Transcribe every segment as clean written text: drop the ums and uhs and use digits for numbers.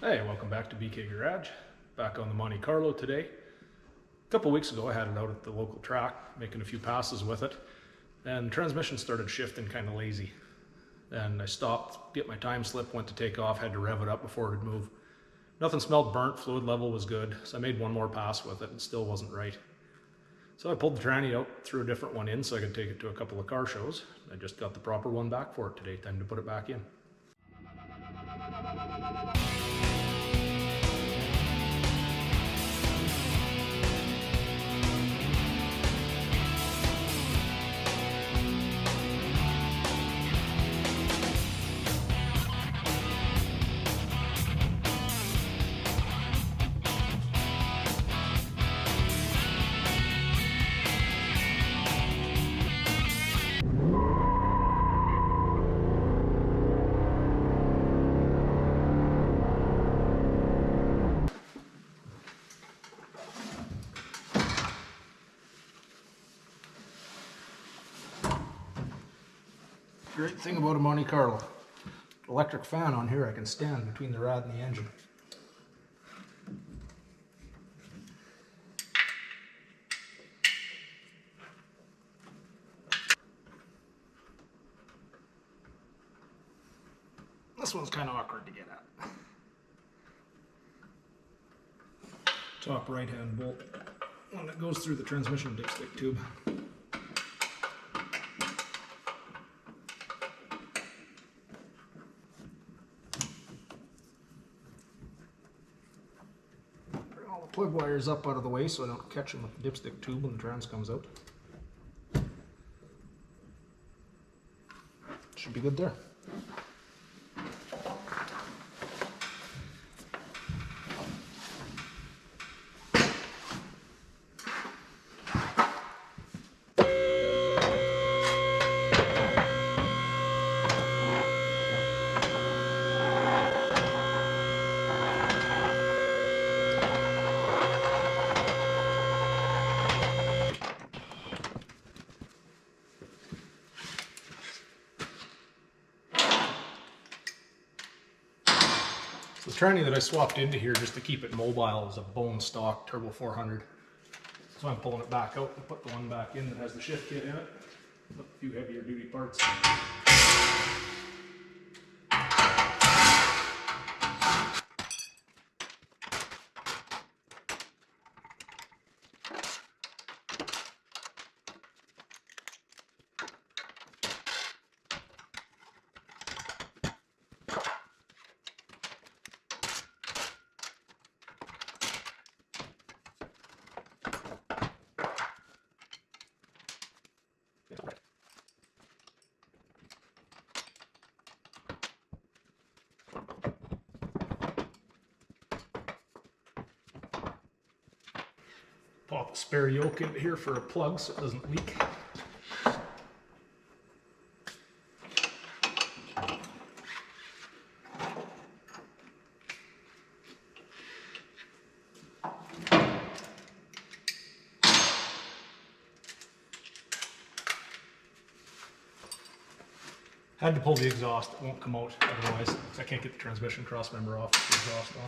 Hey, welcome back to BK Garage. Back on the Monte Carlo today. A couple weeks ago I had it out at the local track, making a few passes with it, and the transmission started shifting kind of lazy. And I stopped, get my time slip, went to take off, had to rev it up before it would move. Nothing smelled burnt, fluid level was good, so I made one more pass with it and it still wasn't right. So I pulled the tranny out, threw a different one in so I could take it to a couple of car shows. I just got the proper one back for it today, time to put it back in. Great thing about a Monte Carlo. Electric fan on here I can stand between the rad and the engine. This one's kind of awkward to get at. Top right hand bolt, one that goes through the transmission dipstick tube. Bring all the plug wires up out of the way so I don't catch them with the dipstick tube when the trans comes out. Should be good there. The tranny that I swapped into here just to keep it mobile is a bone stock Turbo 400. So I'm pulling it back out and put the one back in that has the shift kit in it. Put a few heavier duty parts. Pop a spare yoke into here for a plug so it doesn't leak. Had to pull the exhaust, it won't come out otherwise. I can't get the transmission cross member off with the exhaust on.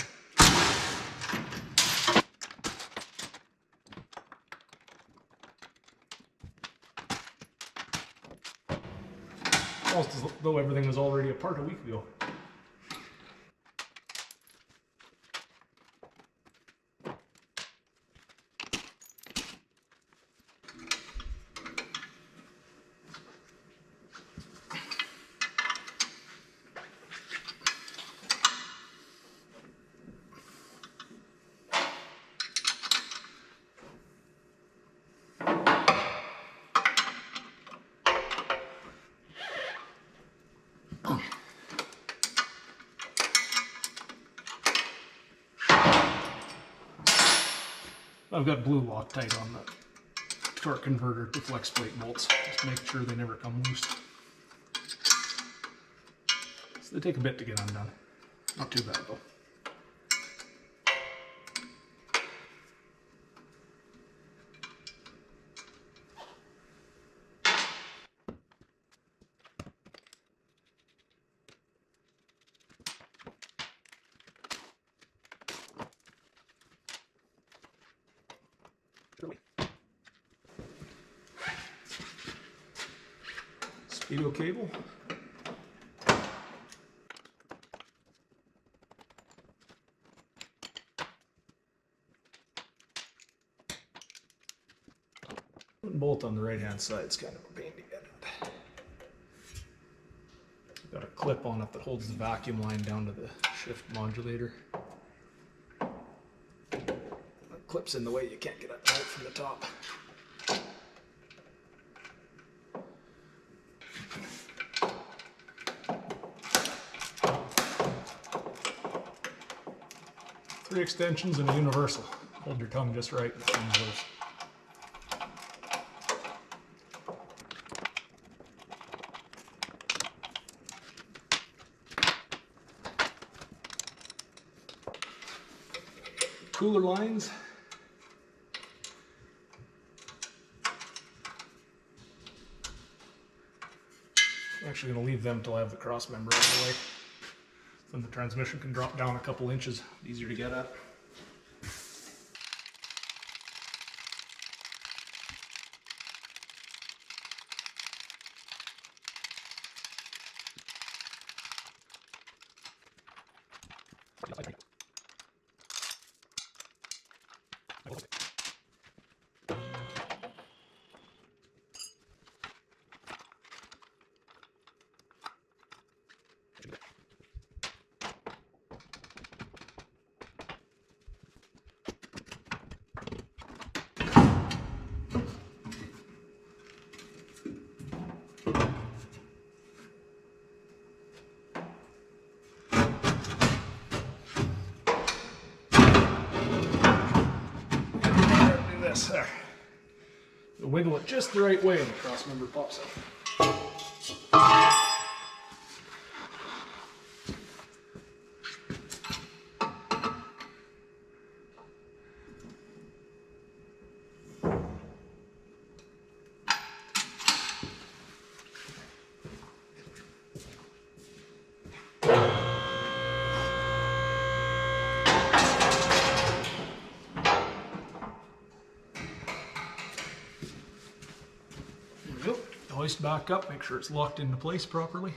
Almost as though everything was already apart a week ago. I've got blue Loctite on the torque converter to flex plate bolts, just to make sure they never come loose. So they take a bit to get undone. Not too bad though. Mosquito cable. Bolt on the right hand side is kind of a pain to get at. Got a clip on it that holds the vacuum line down to the shift modulator. That clip's in the way, you can't get it out from the top. Three extensions and a universal. Hold your tongue just right and it comes loose. Cooler lines. I'm actually going to leave them till I have the cross member out of the way. Then the transmission can drop down a couple inches, easier to get at. There. You wiggle it just the right way and the cross member pops out. Hoist back up, make sure it's locked into place properly.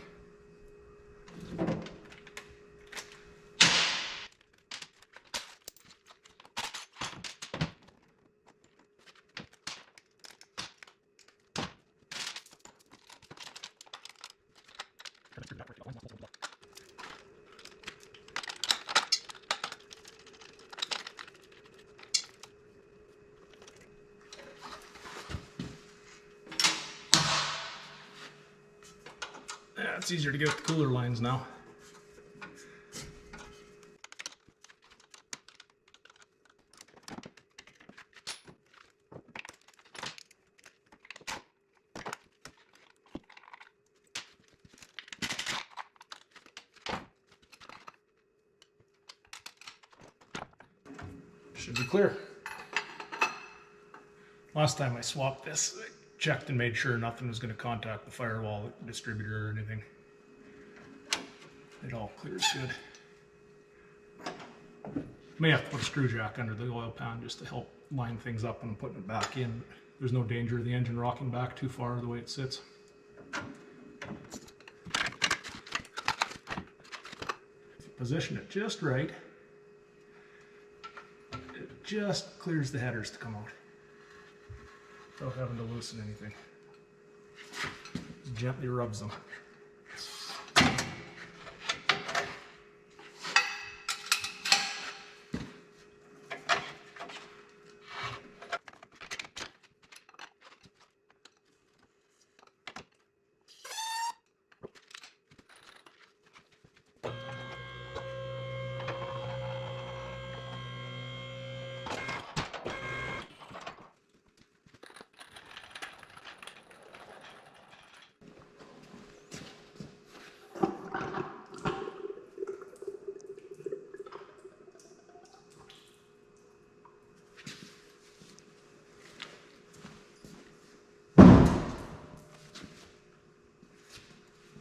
Yeah, it's easier to get the cooler lines now. Should be clear. Last time I swapped this, I checked and made sure nothing was going to contact the firewall distributor or anything. It all clears good. May have to put a screw jack under the oil pan just to help line things up when I'm putting it back in. There's no danger of the engine rocking back too far the way it sits. If you position it just right, it just clears the headers to come out without having to loosen anything. Just gently rubs them.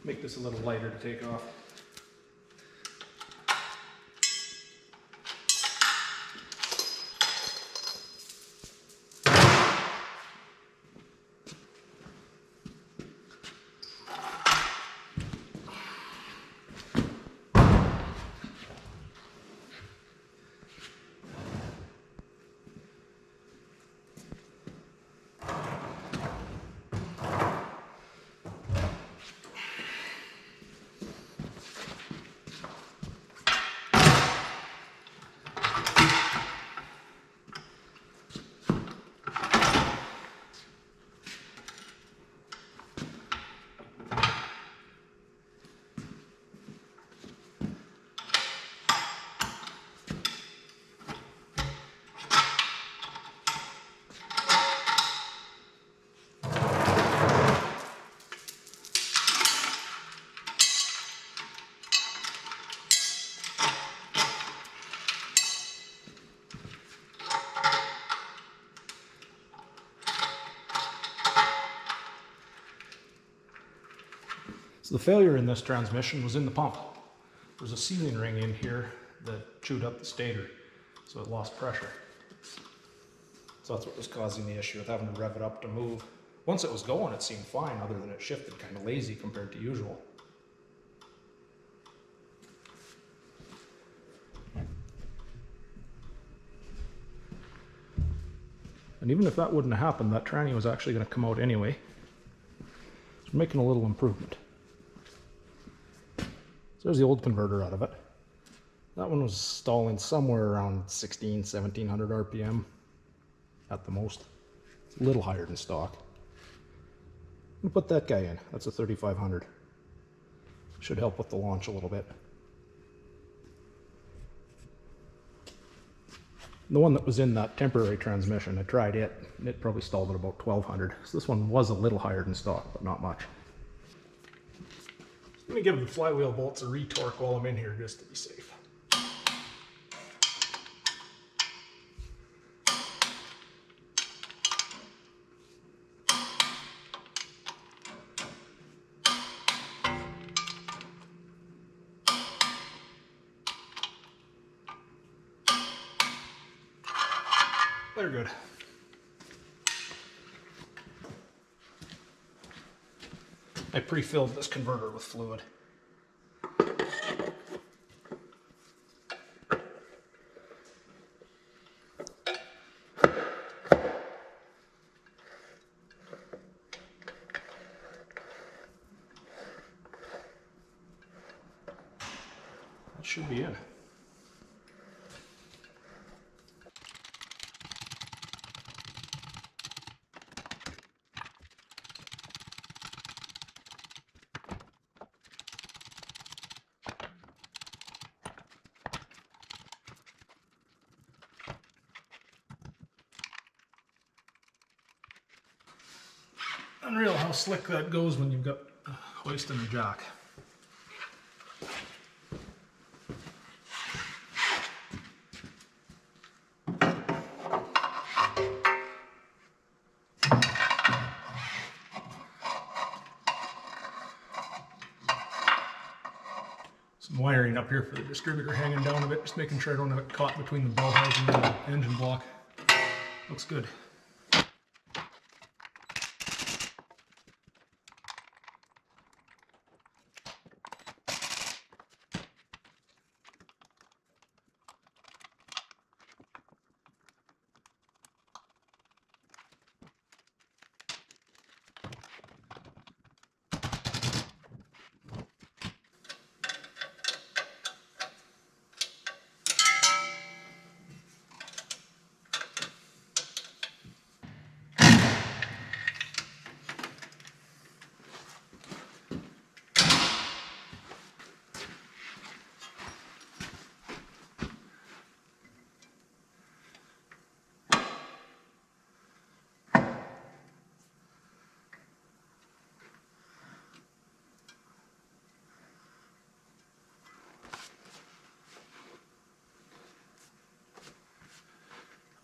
Make this a little lighter to take off. So the failure in this transmission was in the pump. There's a sealing ring in here that chewed up the stator, so it lost pressure. So that's what was causing the issue with having to rev it up to move. Once it was going, it seemed fine, other than it shifted kind of lazy compared to usual. And even if that wouldn't have happened, that tranny was actually going to come out anyway. So we're making a little improvement. So there's the old converter out of it. That one was stalling somewhere around 1700 RPM at the most. It's a little higher than stock. We'll put that guy in. That's a 3500. Should help with the launch a little bit. The one that was in that temporary transmission, I tried it, and it probably stalled at about 1200. So this one was a little higher than stock, but not much. Let me give the flywheel bolts a retorque while I'm in here just to be safe. They're good. I pre-filled this converter with fluid. That should be in. Unreal how slick that goes when you've got a hoist and a jack. Some wiring up here for the distributor hanging down a bit, just making sure I don't have it caught between the bell housing and the engine block. Looks good.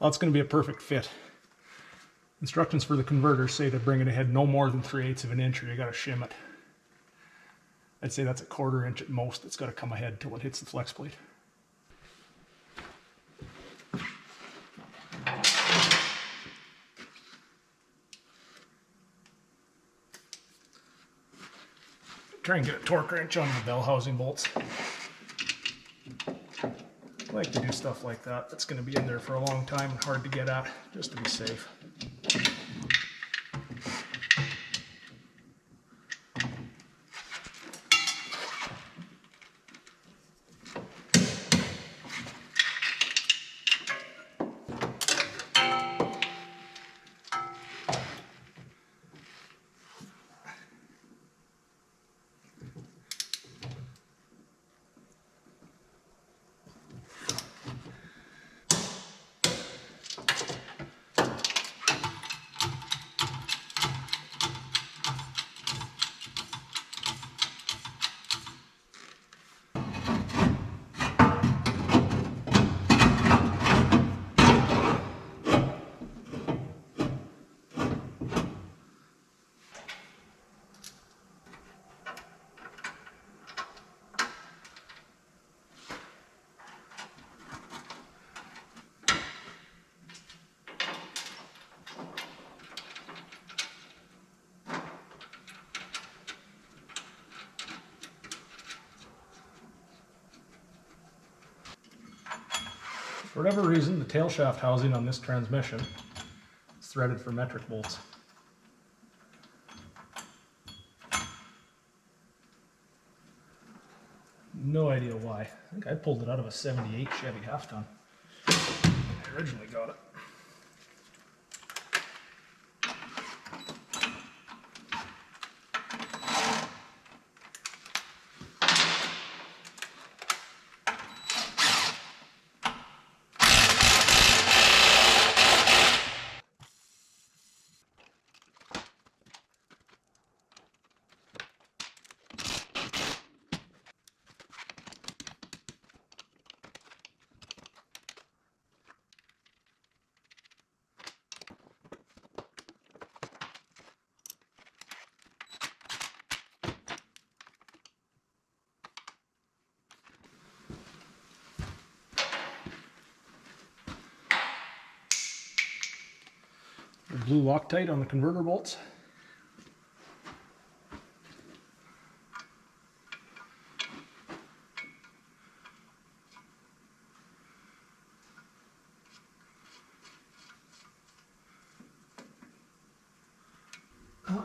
Well, it's going to be a perfect fit. Instructions for the converter say to bring it ahead no more than 3/8 of an inch or you got to shim it. I'd say that's a 1/4 inch at most. It's got to come ahead till it hits the flex plate. Try and get a torque wrench on the bell housing bolts. I like to do stuff like that. That's going to be in there for a long time and hard to get at, just to be safe. For whatever reason, the tail shaft housing on this transmission is threaded for metric bolts. No idea why. I think I pulled it out of a 78 Chevy half-ton when I originally got it. Blue Loctite on the converter bolts.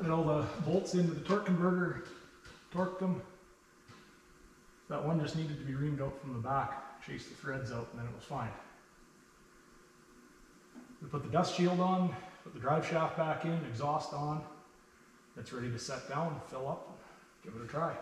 Get all the bolts into the torque converter, torqued them. That one just needed to be reamed out from the back, chase the threads out, and then it was fine. We put the dust shield on, put the drive shaft back in, exhaust on. It's ready to set down, fill up, give it a try.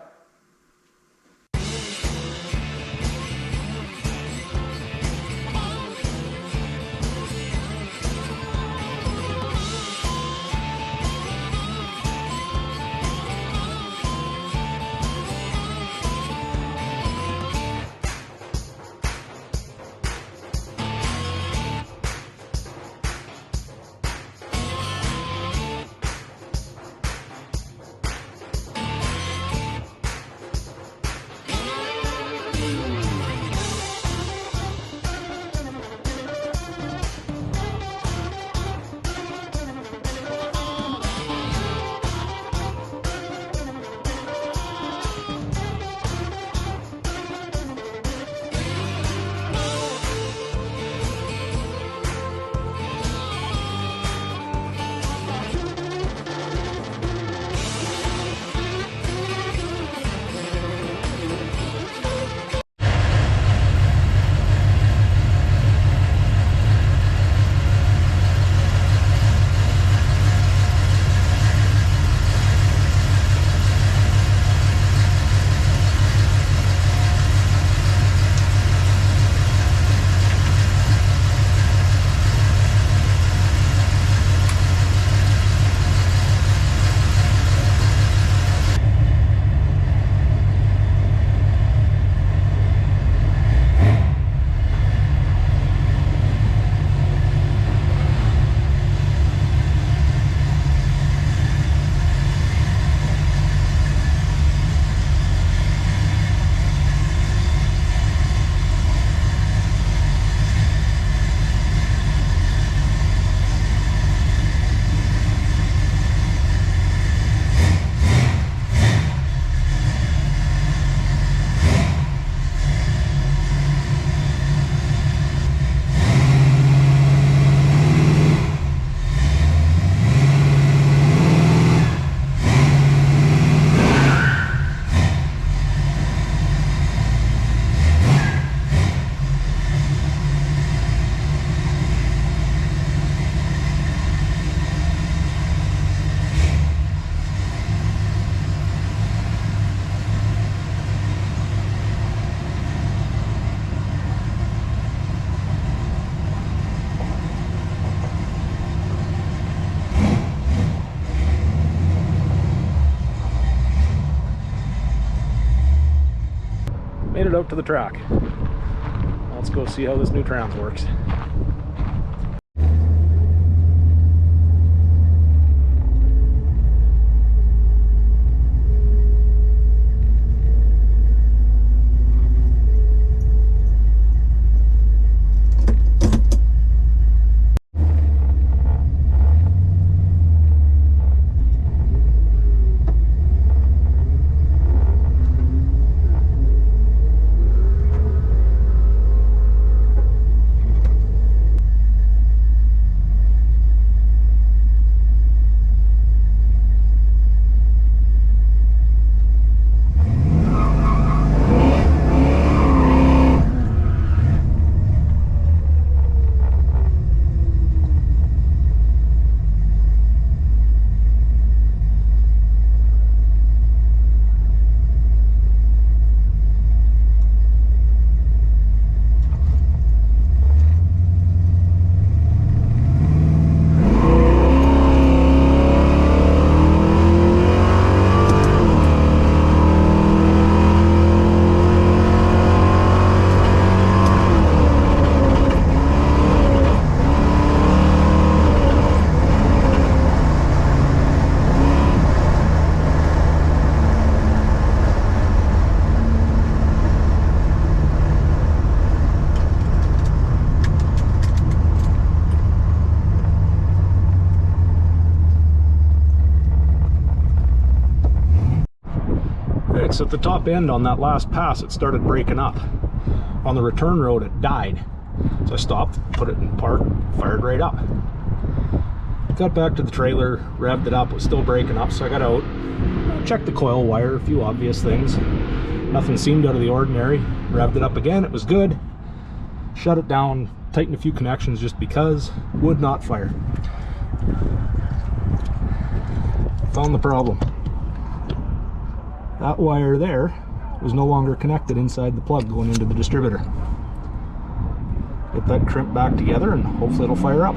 Made it out to the track. Let's go see how this new trans works. notice at the top end on that last pass it started breaking up. On the return road it died. So I stopped, put it in park, fired right up. Got back to the trailer, revved it up, it was still breaking up, so I got out, checked the coil wire, a few obvious things. Nothing seemed out of the ordinary. Revved it up again, it was good. Shut it down, tightened a few connections just because, would not fire. Found the problem. That wire there was no longer connected inside the plug going into the distributor. Get that crimped back together and hopefully it'll fire up.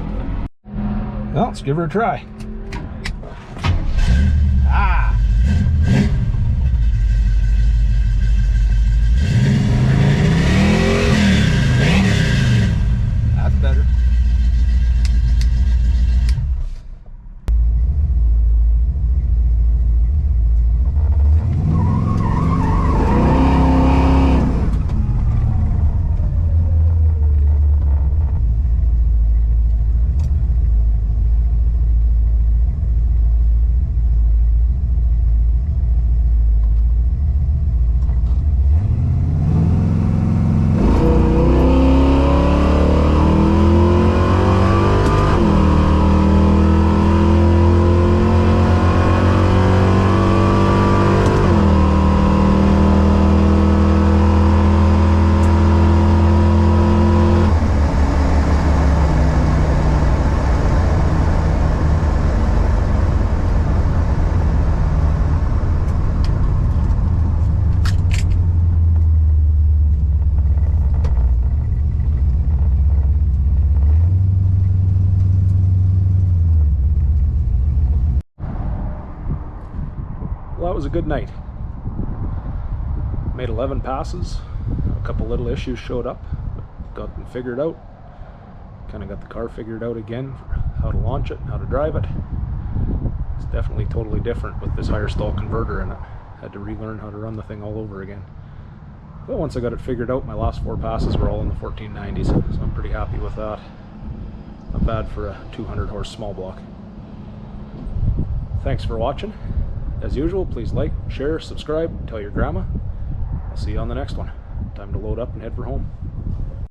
Well, let's give her a try. Ah! That's better. Well, that was a good night. Made 11 passes. A couple little issues showed up, but got them figured out. Kind of got the car figured out again for how to launch it, how to drive it. It's definitely totally different with this higher stall converter in it. Had to relearn how to run the thing all over again. But once I got it figured out, my last 4 passes were all in the 1490s, so I'm pretty happy with that. Not bad for a 200 horse small block. Thanks for watching. As usual, please like, share, subscribe, tell your grandma. I'll see you on the next one. Time to load up and head for home.